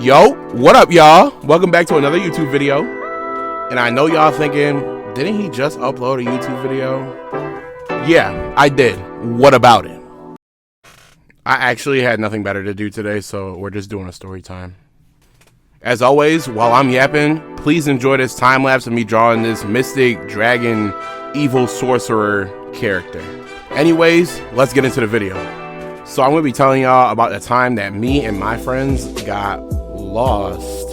Yo, what up, y'all? Welcome back to another YouTube video. And I know y'all thinking, didn't he just upload a YouTube video? Yeah, I did. What about it? I actually had nothing better to do today, so we're just doing a story time. As always, while I'm yapping, please enjoy this time lapse of me drawing this mystic, dragon, evil sorcerer character. Anyways, let's get into the video. So I'm going to be telling y'all about the time that me and my friends got lost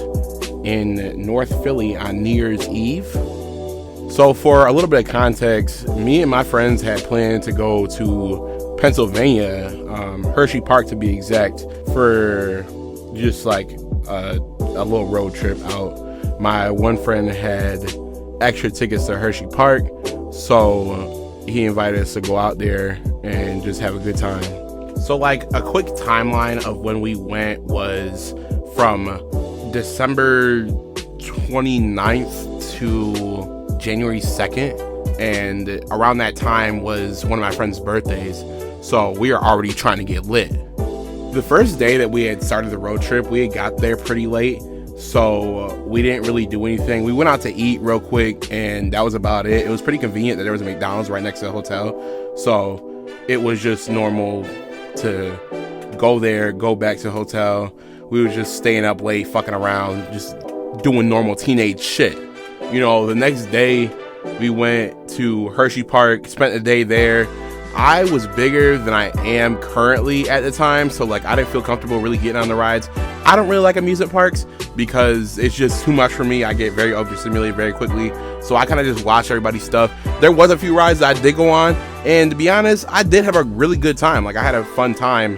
in North Philly on New Year's Eve. So for a little bit of context, me and my friends had planned to go to Pennsylvania, Hershey Park to be exact, for just like a little road trip out. My one friend had extra tickets to Hershey Park, so he invited us to go out there and just have a good time. So like a quick timeline of when we went was from December 29th to January 2nd. And around that time was one of my friend's birthdays. So we are already trying to get lit. The first day that we had started the road trip, we had got there pretty late. So we didn't really do anything. We went out to eat real quick and that was about it. It was pretty convenient that there was a McDonald's right next to the hotel. So it was just normal to go there, go back to the hotel. We were just staying up late, fucking around, just doing normal teenage shit. You know, the next day we went to Hershey Park, spent the day there. I was bigger than I am currently at the time, so like I didn't feel comfortable really getting on the rides. I don't really like amusement parks because it's just too much for me. I get very overstimulated very quickly, so I kind of just watch everybody's stuff. There was a few rides that I did go on, and to be honest, I did have a really good time. Like I had a fun time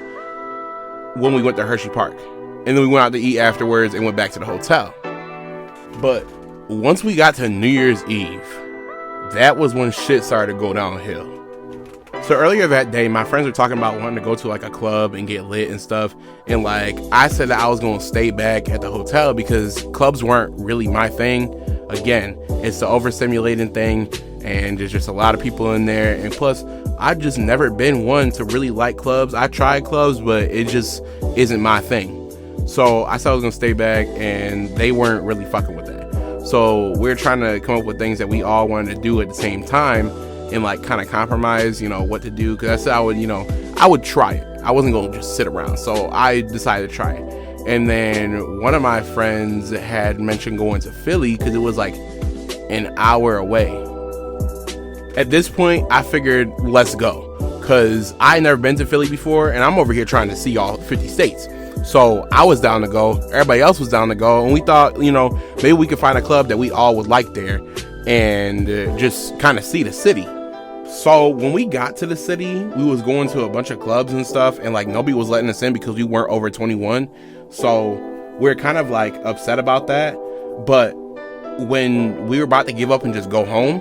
when we went to Hershey Park, and then we went out to eat afterwards and went back to the hotel. But once we got to New Year's Eve, that was when shit started to go downhill. So earlier that day, my friends were talking about wanting to go to like a club and get lit and stuff. And like I said that I was going to stay back at the hotel because clubs weren't really my thing. Again, it's the overstimulating thing and there's just a lot of people in there. And plus, I've just never been one to really like clubs. I tried clubs, but it just isn't my thing. So I said I was going to stay back and they weren't really fucking with that. So we're trying to come up with things that we all wanted to do at the same time. And like kind of compromise, you know, what to do. Because I said I would try it. I wasn't going to just sit around. So I decided to try it. And then one of my friends had mentioned going to Philly because it was like an hour away. At this point, I figured, let's go. Because I never been to Philly before. And I'm over here trying to see all 50 states. So I was down to go. Everybody else was down to go. And we thought, you know, maybe we could find a club that we all would like there. And just kind of see the city. So when we got to the city, we was going to a bunch of clubs and stuff, and like nobody was letting us in because we weren't over 21. So we're kind of like upset about that. But when we were about to give up and just go home,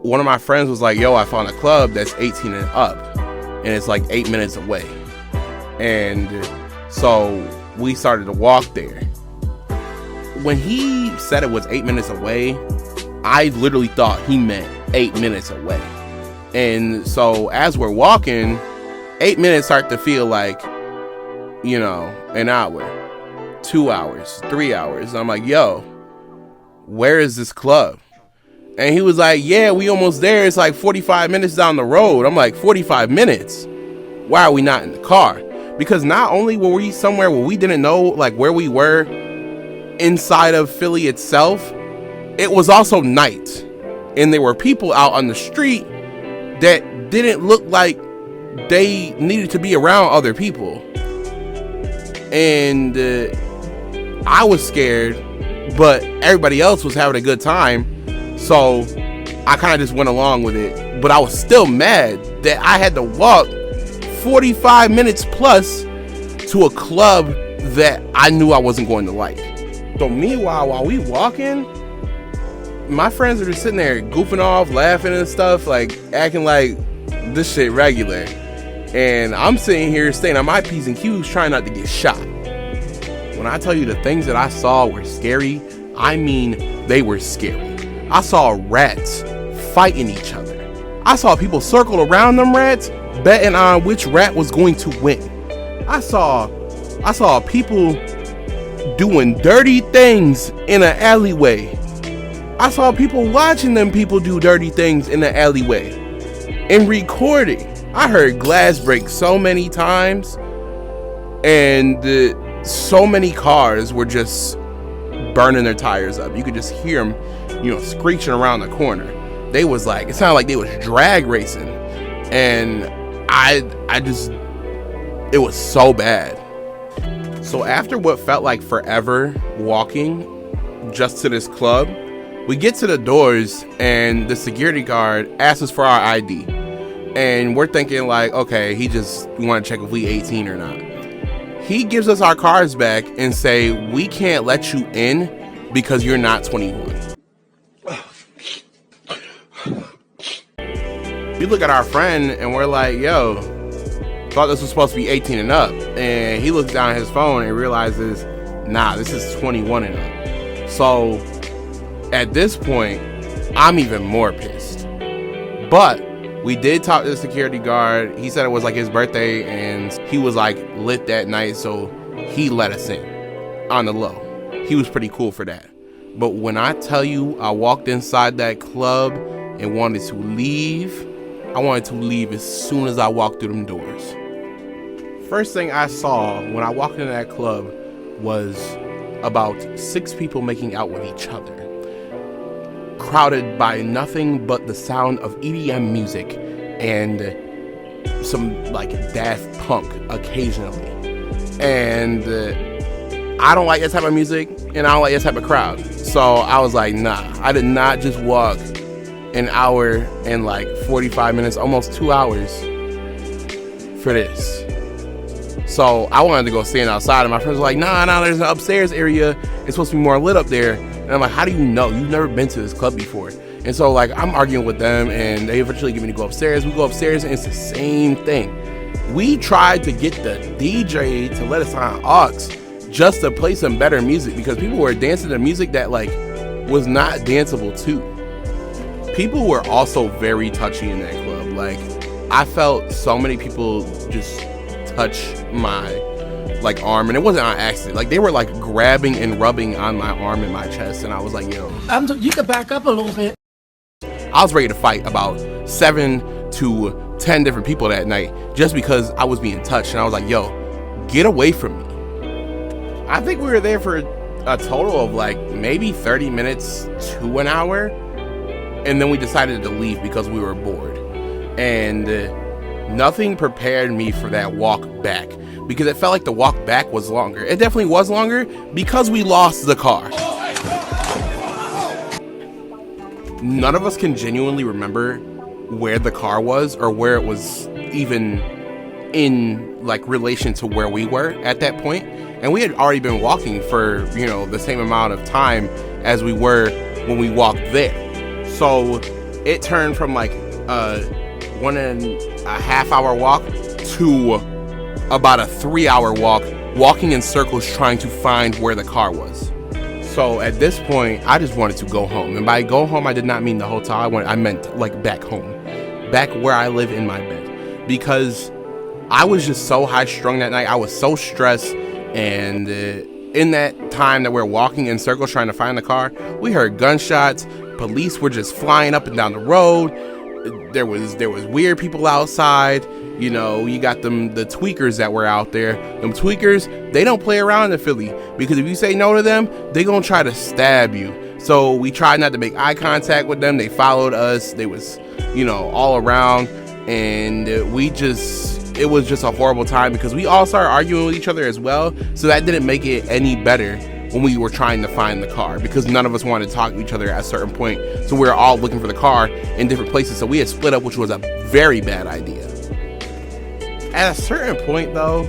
one of my friends was like, yo, I found a club that's 18 and up, and it's like 8 minutes away. And so we started to walk there. When he said it was 8 minutes away, I literally thought he meant 8 minutes away. And so as we're walking, 8 minutes start to feel like, you know, an hour, 2 hours, 3 hours. I'm like, yo, where is this club? And he was like, yeah, we almost there. It's like 45 minutes down the road. I'm like, 45 minutes? Why are we not in the car? Because not only were we somewhere where we didn't know like where we were inside of Philly itself, it was also night. And there were people out on the street that didn't look like they needed to be around other people. And I was scared, but everybody else was having a good time. So I kind of just went along with it. But I was still mad that I had to walk 45 minutes plus to a club that I knew I wasn't going to like. So meanwhile, while we walking, my friends are just sitting there goofing off, laughing and stuff, like acting like this shit regular. And I'm sitting here staying on my P's and Q's trying not to get shot. When I tell you the things that I saw were scary, I mean they were scary. I saw rats fighting each other. I saw people circle around them rats, betting on which rat was going to win. I saw people doing dirty things in an alleyway. I saw people watching them people do dirty things in the alleyway and recording. I heard glass break so many times, and so many cars were just burning their tires up. You could just hear them, screeching around the corner. They was like, it sounded like they was drag racing, and it was so bad. So after what felt like forever walking just to this club, we get to the doors and the security guard asks us for our ID. And we're thinking like, okay, we want to check if we 18 or not. He gives us our cards back and say, we can't let you in because you're not 21. We look at our friend and we're like, yo, thought this was supposed to be 18 and up. And he looks down at his phone and realizes, nah, this is 21 and up. So at this point, I'm even more pissed. But we did talk to the security guard. He said it was like his birthday and he was like lit that night, so he let us in on the low. He was pretty cool for that. But when I tell you I walked inside that club and wanted to leave, I wanted to leave as soon as I walked through them doors. First thing I saw when I walked into that club was about 6 people making out with each other, crowded by nothing but the sound of EDM music and some like Daft Punk occasionally. And I don't like that type of music and I don't like that type of crowd. So I was like, nah, I did not just walk an hour and like 45 minutes, almost 2 hours for this. So I wanted to go stand outside and my friends were like, nah, there's an upstairs area. It's supposed to be more lit up there. And I'm like, how do you know? You've never been to this club before. And so like I'm arguing with them and they eventually get me to go upstairs. We go upstairs and it's the same thing. We tried to get the DJ to let us on aux just to play some better music because people were dancing to music that like was not danceable too. People were also very touchy in that club. Like I felt so many people just touch my like arm, and it wasn't on accident. Like they were like grabbing and rubbing on my arm and my chest, and I was like, yo, you can back up a little bit. I was ready to fight about 7 to 10 different people that night just because I was being touched, and I was like, yo, get away from me. I think we were there for a total of like maybe 30 minutes to an hour, and then we decided to leave because we were bored. And nothing prepared me for that walk back because it felt like the walk back was longer. It definitely was longer because we lost the car. None of us can genuinely remember where the car was or where it was even in like relation to where we were at that point. And we had already been walking for, the same amount of time as we were when we walked there. So it turned from like 1.5 hour walk to about a 3-hour walk, walking in circles trying to find where the car was. So at this point, I just wanted to go home. And by go home, I did not mean the hotel. I meant like back home, back where I live in my bed, because I was just so high strung that night. I was so stressed. And in that time that we're walking in circles trying to find the car, we heard gunshots. Police were just flying up and down the road. There was weird people outside. You got the tweakers that were out there. Them tweakers, they don't play around in Philly, because if you say no to them, they gonna try to stab you. So we tried not to make eye contact with them. They followed us. They was, all around, and it was just a horrible time because we all started arguing with each other as well. So that didn't make it any better when we were trying to find the car, because none of us wanted to talk to each other at a certain point. So we were all looking for the car in different places. So we had split up, which was a very bad idea. At a certain point though,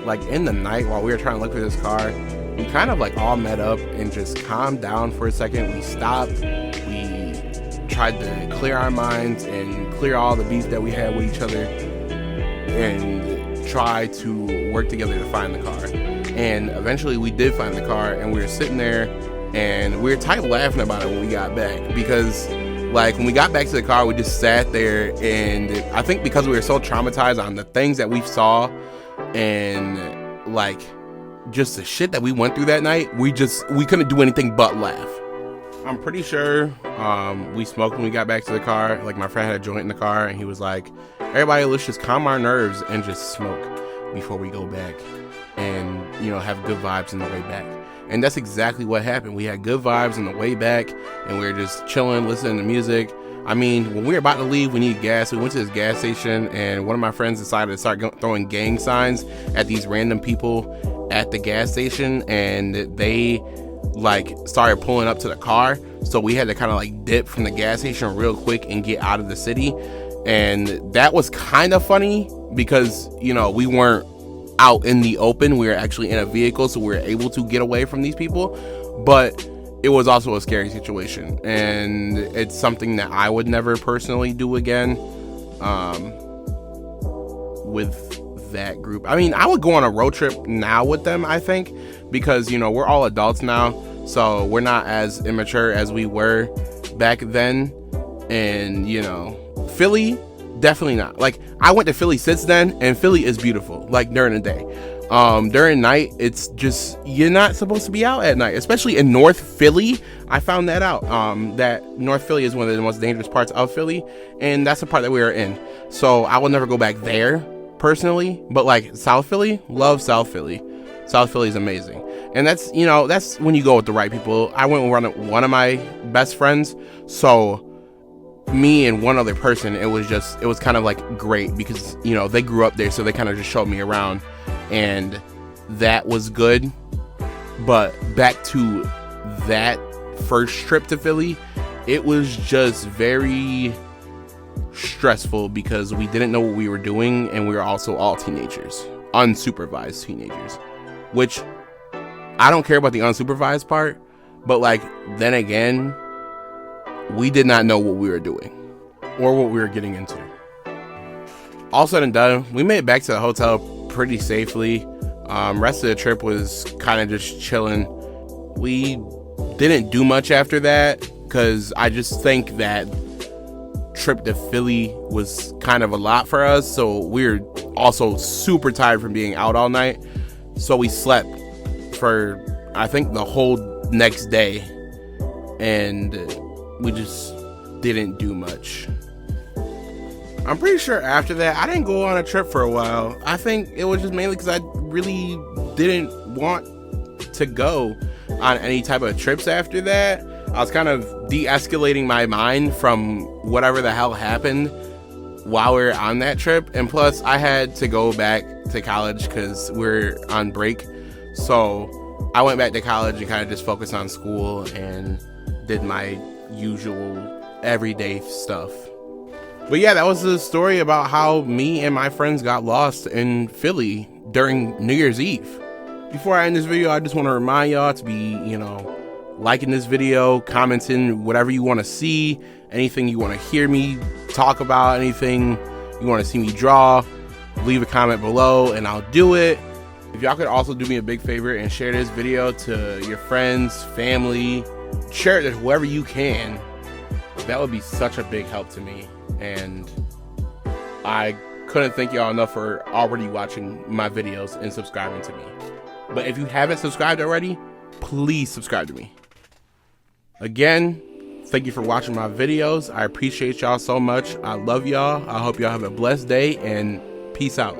like in the night while we were trying to look for this car, we kind of like all met up and just calmed down for a second. We stopped. We tried to clear our minds and clear all the beef that we had with each other and try to work together to find the car. And eventually we did find the car, and we were sitting there and we were tight laughing about it when we got back, because like when we got back to the car, we just sat there, and I think because we were so traumatized on the things that we saw and like just the shit that we went through that night, we couldn't do anything but laugh. I'm pretty sure we smoked when we got back to the car. Like, my friend had a joint in the car, and he was like, everybody, let's just calm our nerves and just smoke before we go back and, you know, have good vibes on the way back. And that's exactly what happened. We had good vibes on the way back, and we were just chilling, listening to music. I mean, when we were about to leave, we needed gas. We went to this gas station, and one of my friends decided to start throwing gang signs at these random people at the gas station, and they like started pulling up to the car. So we had to kind of like dip from the gas station real quick and get out of the city. And that was kind of funny because, you know, we weren't out in the open. We were actually in a vehicle, so we were able to get away from these people. But it was also a scary situation, and it's something that I would never personally do again with that group. I mean, I would go on a road trip now with them, I think, because, you know, we're all adults now, so we're not as immature as we were back then. And, you know, Philly, definitely not. Like, I went to Philly since then, and Philly is beautiful, like, during the day. During night, it's just, you're not supposed to be out at night, especially in North Philly. I found that out, that North Philly is one of the most dangerous parts of Philly, and that's the part that we were in. So I will never go back there personally, but like South Philly, love South Philly. South Philly is amazing. And that's, you know, that's when you go with the right people. I went with one of my best friends, so me and one other person, it was kind of like great because, you know, they grew up there, so they kind of just showed me around, and that was good. But back to that first trip to Philly, it was just very stressful because we didn't know what we were doing, and we were also all teenagers, unsupervised teenagers, which I don't care about the unsupervised part, but like, then again, we did not know what we were doing or what we were getting into. All said and done, we made it back to the hotel pretty safely. Rest of the trip was kind of just chilling. We didn't do much after that because I just think that trip to Philly was kind of a lot for us. So we were also super tired from being out all night. So we slept for, I think, the whole next day, and we just didn't do much. I'm pretty sure after that, I didn't go on a trip for a while. I think it was just mainly because I really didn't want to go on any type of trips after that. I was kind of de-escalating my mind from whatever the hell happened while we were on that trip. And plus, I had to go back to college because we're on break. So I went back to college and kind of just focused on school and did my usual everyday stuff. But yeah, that was the story about how me and my friends got lost in Philly during New Year's Eve. Before I end this video, I just want to remind y'all to be, you know, liking this video, commenting whatever you want to see, anything you want to hear me talk about, anything you want to see me draw, leave a comment below and I'll do it. If y'all could also do me a big favor and share this video to your friends, family, share it to whoever you can, that would be such a big help to me. And I couldn't thank y'all enough for already watching my videos and subscribing to me. But if you haven't subscribed already, please subscribe to me. Again, thank you for watching my videos. I appreciate y'all so much. I love y'all. I hope y'all have a blessed day, and peace out.